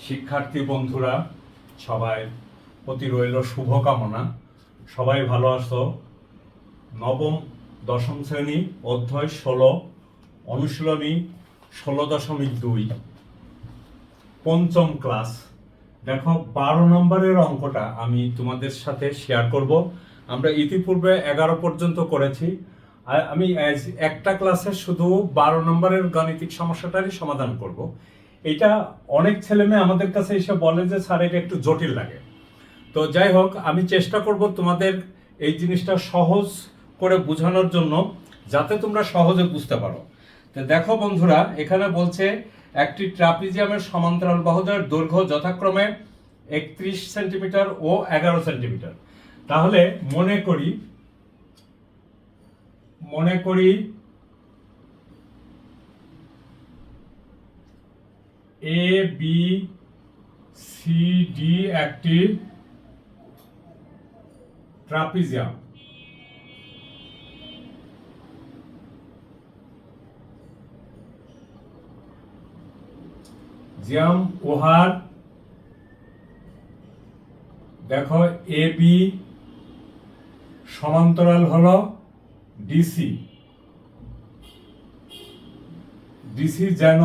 শিক্ষার্থী বন্ধুরা সবাই প্রতি রইল শুভকামনা। সবাই ভালো আছো। নবম দশম শ্রেণী অধ্যায় 16 অনুশীলনী 16.2 পঞ্চম ক্লাস। দেখো 12 নম্বরের অঙ্কটা আমি তোমাদের সাথে শেয়ার করব। আমরা ইতিপূর্বে 11 পর্যন্ত করেছি। আমি একটা ক্লাসে শুধু 12 নম্বরের গাণিতিক সমস্যাটারই সমাধান করব। এটা অনেক ছেলেমেয়ে আমাদের কাছে এসে বলে যে স্যার এটা একটু জটিল লাগে। তো যাই হোক, আমি চেষ্টা করব তোমাদের এই জিনিসটা সহজ করে বোঝানোর জন্য, যাতে তোমরা সহজে বুঝতে পারো। তো দেখো বন্ধুরা, এখানে বলছে একটি ট্রাপিজিয়ামের সমান্তরাল বাহুদ্বয়ের দৈর্ঘ্য যথাক্রমে 31 সেন্টিমিটার ও 11 সেন্টিমিটার। তাহলে মনে করি এ বি সি ডি একটি ট্রাপিজিয়াম। উহার দেখো এ বি সমান্তরাল হলো ডিসি। যেন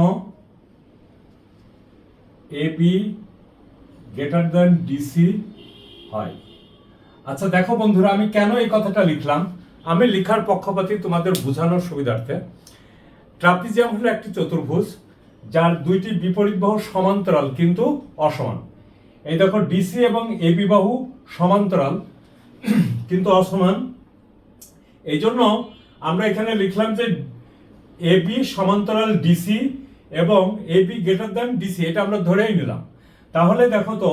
A B greater than DC হয়। আচ্ছা দেখো বন্ধুরা, আমি কেন এই কথাটা লিখলাম, আমি লিখার পক্ষপাতী তোমাদের বোঝানোর সুবিধার্থে। ট্রাপিজিয়াম হলো একটি চতুর্ভুজ যার দুইটি বিপরীত বাহু সমান্তরাল কিন্তু অসমান। এই দেখো ডিসি এবং এবি বাহু সমান্তরাল কিন্তু অসমান। এই জন্য আমরা এখানে লিখলাম যে এবি সমান্তরাল ডিসি এবং এবি গ্রেটার দ্যান ডিসি, এটা আমরা ধরেই নিলাম। তাহলে দেখো তো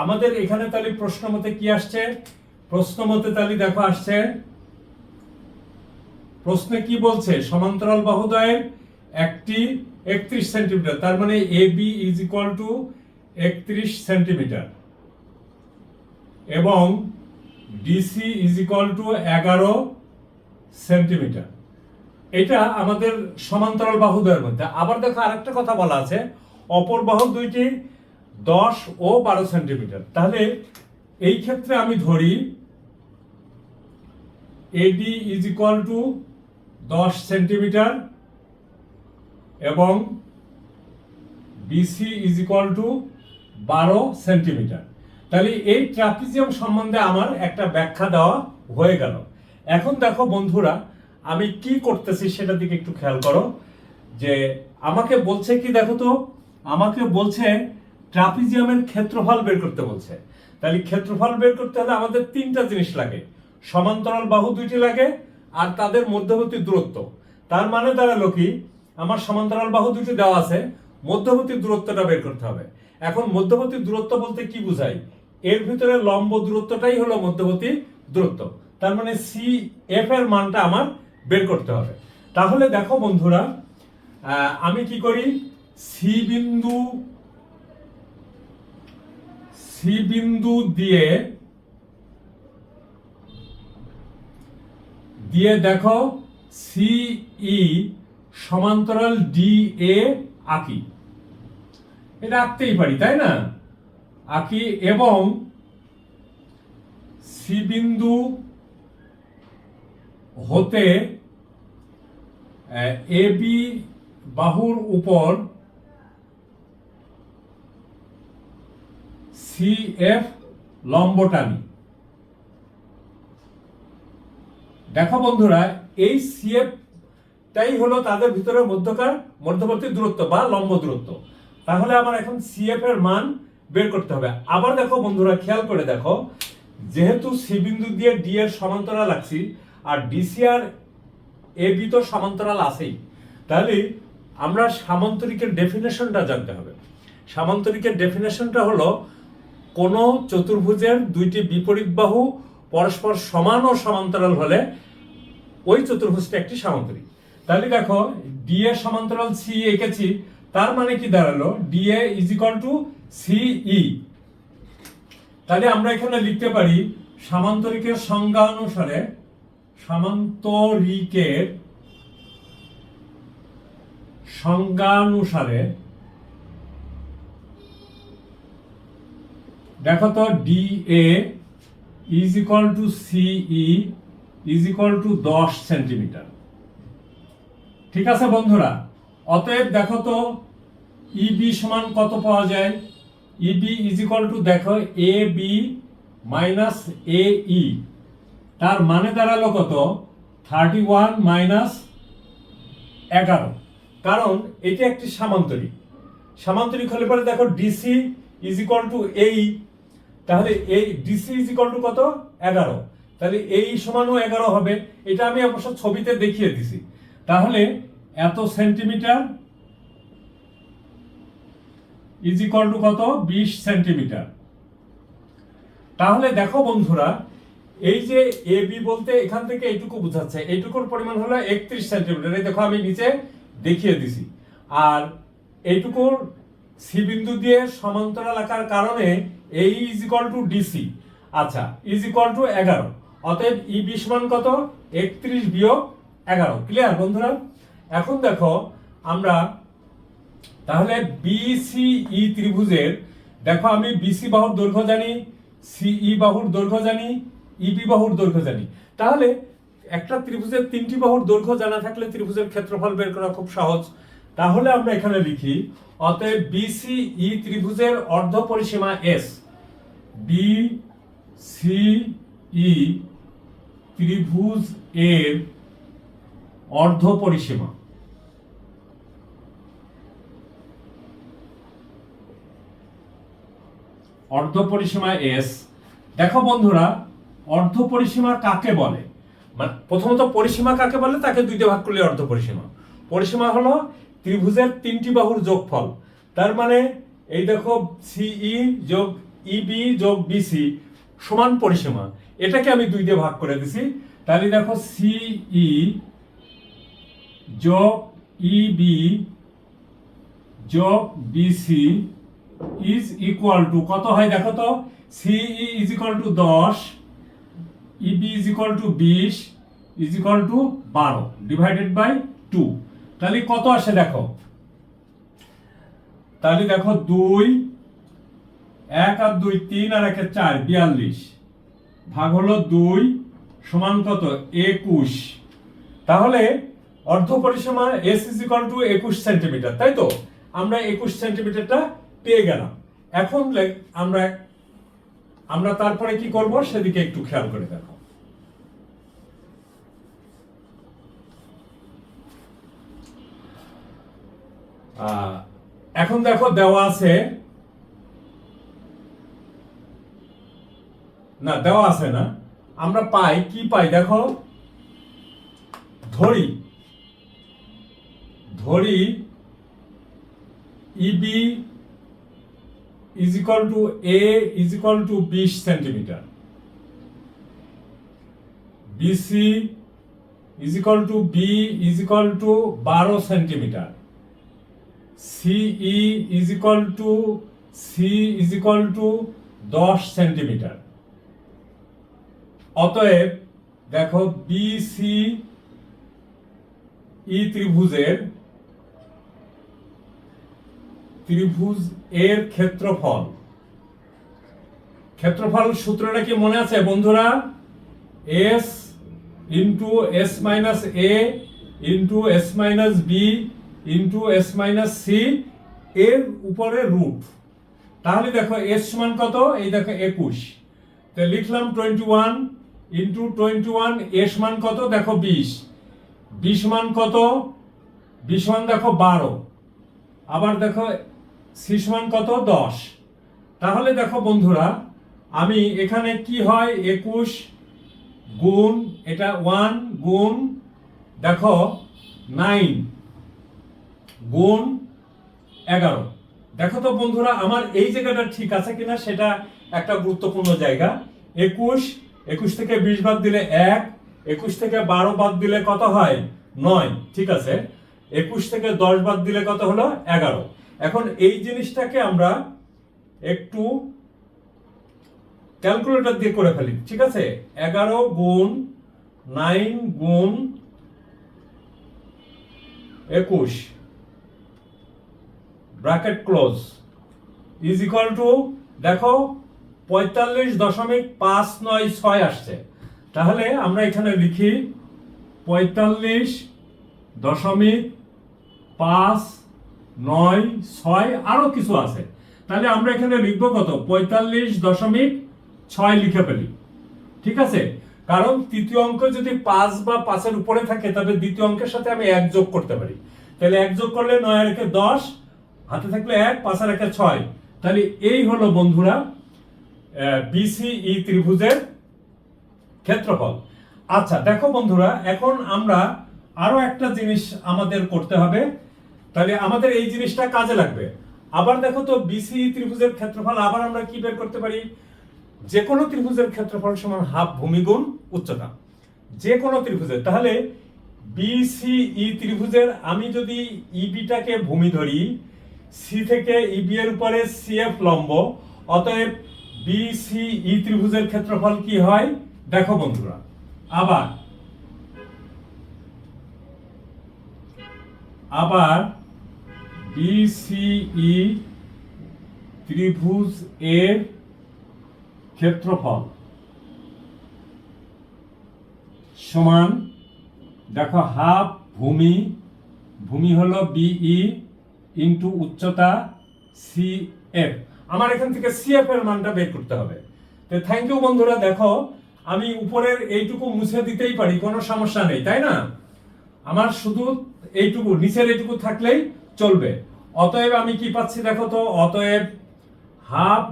আমাদের এখানে তাহলে প্রশ্ন মতে কি আসছে? প্রশ্ন মতে তাহলে দেখো আসছে, প্রশ্নে কি বলছে? সমান্তরাল বাহুদ্বয়ের একটি 31 সেন্টিমিটার, তার মানে AB is equal to 31 centimetre এবং DC is equal to 11 centimetre. এটা আমাদের সমান্তরাল বাহুদ্বয়ের মধ্যে। আবার দেখো আরেকটা কথা বলা আছে, অপর বাহু দুইটি 10 ও 12 সেন্টিমিটার। তাহলে এই ক্ষেত্রে আমি ধরি AD is equal to 10 centimetre এবং BC is equal to 12 centimetre. তাহলে এই ট্রাপিজিয়াম সম্বন্ধে আমার একটা ব্যাখ্যা দেওয়া হয়ে গেল। এখন দেখো বন্ধুরা, আমি কি করতেছি সেটা দিকে একটু খেয়াল করো। যে আমাকে বলছে কি, দেখো তো, আমাকে বলছে ট্রাপিজিয়ামের ক্ষেত্রফল বের করতে বলছে। তাহলে ক্ষেত্রফল বের করতে হলে আমাদের তিনটা জিনিস লাগে, সমান্তরাল বাহু দুইটি লাগে আর তাদের মধ্যবর্তী দূরত্ব। তার মানে দাঁড়ালো কি, আমার সমান্তরাল বাহু দুটি দেওয়া আছে, মধ্যবর্তী দূরত্বটা বের করতে হবে। এখন মধ্যবর্তী দূরত্ব বলতে কি বুঝাই? এর ভিতরে লম্ব দূরত্বটাই হলো মধ্যবর্তী দূরত্ব। তার মানে সি এফ এর মানটা আমার বের করতে হবে। তাহলে দেখো বন্ধুরা, আমি কি করি, সি বিন্দু দিয়ে দেখো সিই সমান্তরাল ডি এ আঁকি। এটা আঁকতেই পারি, তাই না? আঁকি এবং সি বিন্দু হতে এ বি বাহুর উপর সি এফ লম্ব টানি। দেখো বন্ধুরা, এই সি এফ টাই হলো তাদের ভিতরে মধ্যবর্তী দূরত্ব বা লম্ব দূরত্ব। তাহলে আমার এখন সি এফ এর মান বের করতে হবে। আবার দেখো বন্ধুরা, খেয়াল করে দেখো, যেহেতু সি বিন্দু দিয়ে ডি এর সমান্তরাল আঁকছি আর ডিসি আর এ বি তো সমান্তরাল আছেই, তাহলে আমরা সামান্তরিকের ডেফিনেশনটা জানতে হবে। সামান্তরিকের ডেফিনেশনটা হলো, কোন চতুর্ভুজের দুইটি বিপরীত বাহু পরস্পর সমান ও সমান্তরাল হলে ওই চতুর্ভুজটা একটি সামান্তরিক। তাহলে দেখো ডি এ সমান্তরাল সি এঁকেছি, তার মানে কি দাঁড়ালো, D A is equal two সিই। তাহলে আমরা এখানে লিখতে পারি সামান্তরিকের সংজ্ঞা অনুসারে দেখো তো D A is equal two সিই ইজ ইকুয়াল টু 10 সেন্টিমিটার। ঠিক আছে বন্ধুরা, অতএব দেখো তো ইবি সমান কত পাওয়া যায়। ইবি ইজ ইকুয়াল টু দেখো এ বি মাইনাস এ ই, তার মানে দাঁড়ালো কত 31 মাইনাস 11, কারণ এটা একটি সামান্তরিক। সামান্তরিক হলে পরে দেখো ডিসি ইজ ইকুয়াল টু এই, তাহলে এই ডিসি ইজ ইকুয়াল টু কত 11, তাহলে এই সমানও 11 হবে। এটা আমি অবশ্য ছবিতে দেখিয়ে দিছি। তাহলে এত সেন্টিমিটার ইজ ইকুয়াল টু কত 20 সেন্টিমিটার। তাহলে দেখো বন্ধুরা, এই যে এ বি বলতে এখান থেকে এইটুকু বোঝাচ্ছে, এইটুকুর পরিমাণ হলো 31 সেন্টিমিটার। এই দেখো আমি নিচে দেখিয়ে দিছি। আর এইটুকুর সি বিন্দু দিয়ে সমান্তরাল আকার কারণে এই ইজ ইকুয়াল টু ডিসি, আচ্ছা ইজ ইকুয়াল টু 11। অতএব ই বি সমান কত 31 বিয়োগ 11। ক্লিয়ার বন্ধুরা? এখন দেখো আমরা তাহলে বিসিই ত্রিভুজের, দেখো আমি বিসি বাহুর দৈর্ঘ্য জানি, সিই বাহুর দৈর্ঘ্য জানি, ইবি বাহুর দৈর্ঘ্য জানি। তাহলে একটা ত্রিভুজের 3টি বাহুর দৈর্ঘ্য জানা থাকলে ত্রিভুজের ক্ষেত্রফল বের করা খুব সহজ। তাহলে আমরা এখানে লিখি অতএব বিসিই ত্রিভুজের অর্ধ পরিসীমা এস, বিসিই ত্রিভুজ এর অর্ধ পরিসীমা অর্ধ পরিসীমা এস। দেখো বন্ধুরা, অর্ধ পরিসীমা কাকে বলে? মানে প্রথমত পরিসীমা কাকে বলে তাকে দুইটা ভাগ করলে অর্ধ পরিসীমা। পরিসীমা হলো ত্রিভুজের 3টি বাহুর যোগফল। তার মানে এই দেখো সিই যোগ ইবি যোগ বিসি সমান পরিসীমা, এটাকে আমি দুই দিয়ে ভাগ করে দিছি। তাহলে দেখো সিই যোগ ইবি যোগ বিসি ইজ ইকুয়াল টু কত হয় দেখো তো, CE is equal to 10, EB is equal to 20 is equal to 12 divided by 2। তাহলে কত আসে দেখো, তাহলে দেখো 2 1 আর 2 3 আর 1 4 42 ভাগ হলো 2 সমান কত 21। তাহলে অর্ধ পরিসীমা S is equal two 21 centimetre, তাই তো? আমরা 21 সেন্টিমিটারটা পেয়ে গেলাম। এখন আমরা তারপরে কি করব সেদিকে একটু খেয়াল করে দেখো। এখন দেখো দেওয়া আছে না, দেওয়া আছে না, আমরা পাই কি পাই দেখো, ধরি EB is equal to a is equal to 20 centimetre, BC is equal to b is equal to 12 centimetre, CE is equal to c is equal to 10 centimetre. অতএব দেখো বিসি ই ত্রিভুজ এর ক্ষেত্রফল সূত্রটা কি মনে আছে বন্ধুরা? S into s minus a into s minus b into s minus c এর উপরে রুট। তাহলে দেখো এস সমান কত, এই দেখো 21, তো লিখলাম 21 ইন্টু 21, এস সমান কত দেখো 20, বি সমান কত, বি সমান দেখো 12, আবার দেখো সি সমান কত 10। তাহলে দেখো বন্ধুরা, আমি এখানে কি হয় 21 গুণ এটা 1 গুণ দেখো 9 গুণ 11। দেখো তো বন্ধুরা, আমার এই জায়গাটা ঠিক আছে কিনা সেটা একটা গুরুত্বপূর্ণ জায়গা। 21 থেকে 20 বাদ দিলে 1, 21 থেকে 12 বাদ দিলে কত হয় 9, ঠিক আছে। 21 থেকে 10 বাদ দিলে কত হলো 11। এখন এই জিনিসটাকে আমরা একটু ক্যালকুলেটর দিয়ে করে ফেলি, ঠিক আছে। 11 গুণ 9 গুণ 21 bracket close is equal two দেখো 45.596 আসছে। তাহলে আমরা এখানে লিখি 45.596, আরো কিছু আছে। তাহলে আমরা এখানে লিখবো কত, 45.6 লিখে ফেলি। ঠিক আছে, কারণ তৃতীয় অঙ্ক যদি 5 বা 5-এর উপরে থাকে তবে দ্বিতীয় অঙ্কের সাথে আমি 1 যোগ করতে পারি। তাহলে 1 যোগ করলে 9 আর 1 10, হাতে থাকলে 1, 5 আর 1 6। তাহলে এই হলো বন্ধুরা বিসিই ত্রিভুজের ক্ষেত্রফল। আচ্ছা দেখো বন্ধুরা, এখন আমরা আরো একটা জিনিস আমাদের করতে হবে, তাহলে আমাদের এই জিনিসটা কাজে লাগবে। আবার দেখো তো, বিসিই ত্রিভুজের ক্ষেত্রফল আবার আমরা কি বের করতে পারি, যে কোনো ত্রিভুজের ক্ষেত্রফল সমান হাফ ভূমি গুণ উচ্চতা, যে কোনো ত্রিভুজের। তাহলে বিসিই ত্রিভুজের আমি যদি ইবিটাকে ভূমি ধরি, সি থেকে ইবি এর উপরে সিএফ লম্ব, অতএব বিসিই ত্রিভুজের ক্ষেত্রফল কি হয় দেখো বন্ধুরা। আবার বিসিই ত্রিভুজ এর ক্ষেত্রফল সমান দেখো হাফ ভূমি হলো বিই ইন্টু উচ্চতা সিএফ। আমার এখান থেকে সিএফ এর মানটা বের করতে হবে। তো থ্যাংক ইউ বন্ধুরা। দেখো আমি উপরের এইটুকু মুছে দিতেই পারি, কোনো সমস্যা নেই, তাই না? আমার শুধু এইটুকু, নিচের এইটুকু থাকলেই চলবে। অতএব আমি কি পাচ্ছি দেখো তো, অতএব হাফ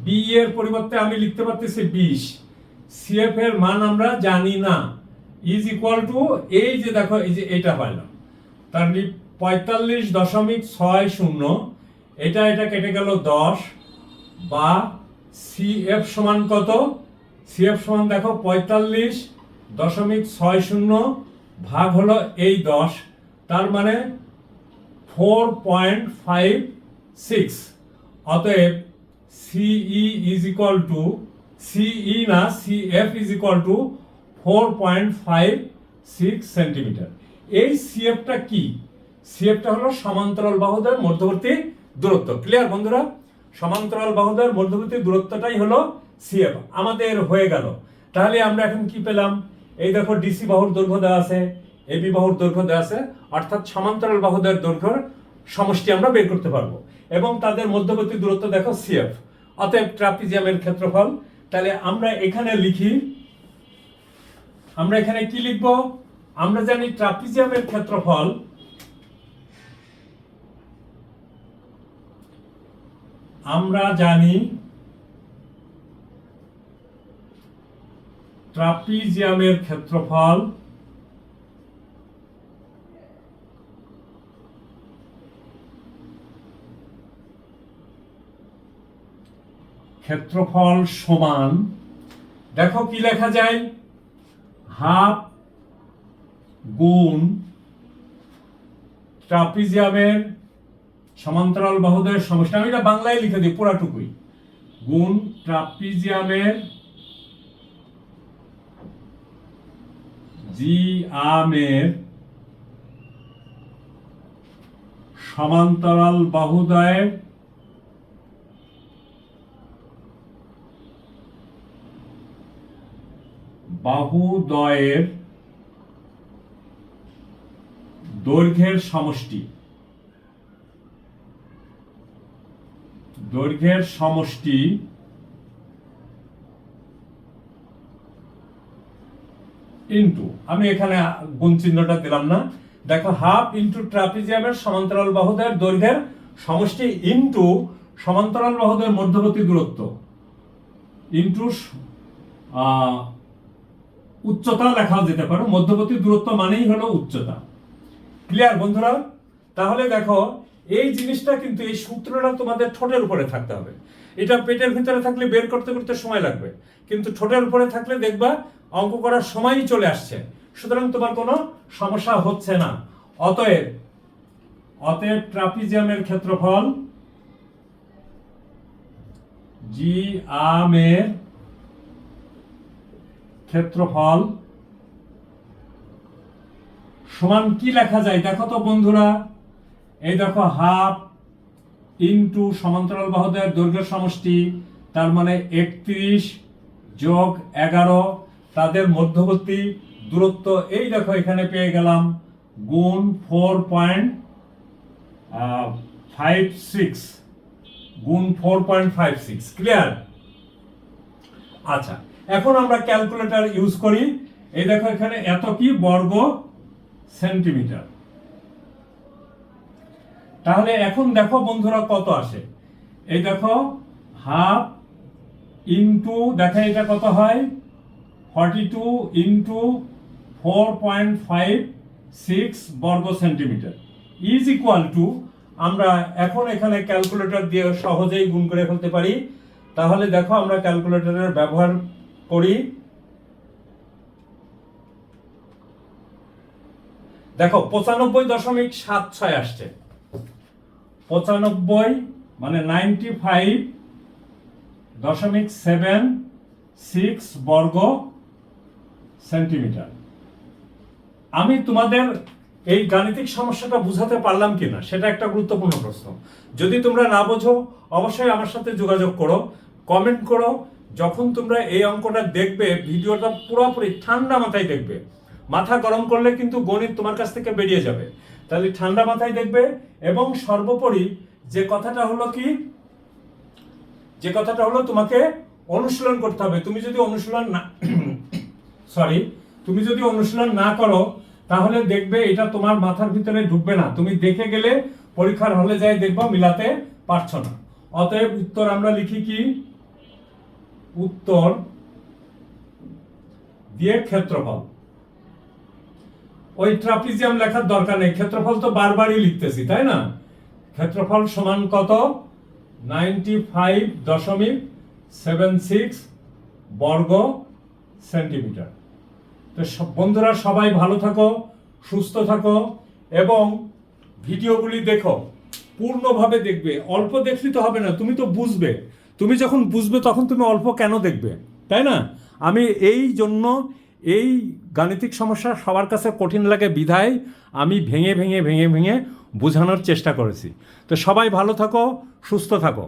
বি এর পরিবর্তে আমি লিখতে পারতেছি 20, সিএফ এর মান আমরা জানি না, ইজ ইকুয়াল টু এই যে দেখো এই যে এটা পাইলাম, তার মানে 45.60, এটা কেটে গেল 10, বা সিএফ সমান কত, সিএফ সমান দেখো 45.60 ভাগ হলো এই 10, তার মানে 4.56। অতএব সিই ইজ ইকুয়াল টু, সিই না CF is equal two 4.56 centimetre. এই সিএফটা কি, সিএফটা হলো সমান্তরাল বাহুদের মধ্যবর্তী দূরত্ব। ক্লিয়ার বন্ধুরা? সমান্তরাল বাহুদের মধ্যবর্তী দূরত্বটাই হলো সিএফ। আমাদের হয়ে গেল। তাহলে আমরা এখন কি পেলাম, এই দেখো ডিসি বাহুর দৈর্ঘ্য দেওয়া আছে, এবি বাহুর দৈর্ঘ্য দেওয়া আছে, অর্থাৎ সমান্তরাল বাহুদের দৈর্ঘ্যের সমষ্টি আমরা বের করতে পারবো, এবং তাদের মধ্যবর্তী দূরত্ব দেখো সিএফ। অতএব ট্রাপিজিয়ামের ক্ষেত্রফল। তাহলে আমরা এখানে লিখি, আমরা এখানে কি লিখব, আমরা জানি ট্রাপিজিয়ামের ক্ষেত্রফল ক্ষেত্রফল সমান, দেখো কি লেখা যায়, হাফ গুণ ট্রাপিজিয়ামের সমান্তরাল বাহুদের সমষ্টি, আমি এটা বাংলায় লিখে দিই পুরাটুকুই, গুণ ট্রাপিজিয়ামের জিআমের সমান্তরাল বাহুদ্বয়ের দৈর্ঘ্যের সমষ্টি, ইন্টু, আমি এখানে গুণ চিহ্নটা দিলাম না, দেখো হাফ ইন্টু ট্রাপিজিয়ামের সমান্তরাল বাহুদের দৈর্ঘ্যের সমষ্টি ইন্টু সমান্তরাল বাহুদের মধ্যবর্তী দূরত্ব ইন্টু উচ্চতা লেখাও যেতে পারে, মধ্যবর্তী দূরত্ব মানেই হলো উচ্চতা। ক্লিয়ার বন্ধুরা? তাহলে দেখো এই জিনিসটা কিন্তু, এই সূত্রটা তোমাদের ঠোঁটের উপরে থাকতে হবে। এটা পেটের ভিতরে থাকলে বের করতে করতে সময় লাগবে, কিন্তু ঠোঁটের উপরে থাকলে দেখবা অঙ্ক করার সময়ই চলে আসছে, সুতরাং তোমার কোনো সমস্যা হচ্ছে না। অতএব ট্রাপিজিয়ামের ক্ষেত্রফল জিআমের ক্ষেত্রফল সমান কি লেখা যায় দেখো তো বন্ধুরা, এই দেখো হাফ ইন্টু সমান্তরাল বাহুদের দৈর্ঘ্যের সমষ্টি, তার মানে 31 যোগ 11 তাদের মধ্যবর্তী দূরত্ব এই দেখো এখানে পেয়ে গেলাম গুণ 4.56 গুণ 4.56 ক্লিয়ার। আচ্ছা এখন আমরা ক্যালকুলেটর ইউজ করি। এই দেখো এখানে এত কি বর্গ সেন্টিমিটার। তাহলে এখন দেখো বন্ধুরা কত আসে। এই দেখো হাফ ইন্টু দেখো এটা কত হয় 42 ইন্টু 4.56 বর্গ সেন্টিমিটার ইজ ইকুয়াল টু, আমরা এখন এখানে ক্যালকুলেটর দিয়ে সহজেই গুণ করে ফেলতে পারি। তাহলে দেখো আমরা ক্যালকুলেটরের ব্যবহার করি। দেখো 95.76 আসছে। 95 মানে 95.76 বর্গ সেন্টিমিটার। আমি তোমাদের এই গাণিতিক সমস্যাটা বুঝাতে পারলাম কিনা সেটা একটা গুরুত্বপূর্ণ প্রশ্ন। যদি তোমরা না বোঝো অবশ্যই আমার সাথে যোগাযোগ করো, কমেন্ট করো। যখন তোমরা এই অঙ্কটা দেখবে ভিডিওটা পুরোপুরি ঠান্ডা মাথায় দেখবে। মাথা গরম করলে কিন্তু গণিত তোমার কাছ থেকে বেরিয়ে যাবে। তাহলে ঠান্ডা মাথায় দেখবে। এবং সর্বোপরি যে কথাটা হলো কি, যে কথাটা হলো তোমাকে অনুশীলন করতে হবে। তুমি যদি অনুশীলন না তুমি যদি অনুশীলন না করো তাহলে দেখবে এটা তোমার মাথার ভিতরে ঢুকবে না। তুমি দেখে গেলে পরীক্ষার হলে যাই দেখবা মিলাতে পারছো না। অতএব উত্তর আমরা লিখি কি, উত্তর দিয়ে ক্ষেত্রফল। ওই ট্রাপিজিয়াম লেখার দরকার নেই, ক্ষেত্রফল তো বারবারই লিখতেছি তাই না। ক্ষেত্রফল সমান কত 95.76 বর্গ সেন্টিমিটার। তো বন্ধুরা সবাই ভালো থাকো, সুস্থ থাকো এবং ভিডিওগুলি দেখো, পূর্ণভাবে দেখবে। অল্প দেখলে তো হবে না, তুমি তো বুঝবে। তুমি যখন বুঝবে তখন তুমি অল্প কেন দেখবে, তাই না। আমি এই জন্য এই গাণিতিক সমস্যা সবার কাছে কঠিন লাগে বিধায় আমি ভেঙে ভেঙে ভেঙে ভেঙে বোঝানোর চেষ্টা করেছি। তো সবাই ভালো থাকো, সুস্থ থাকো।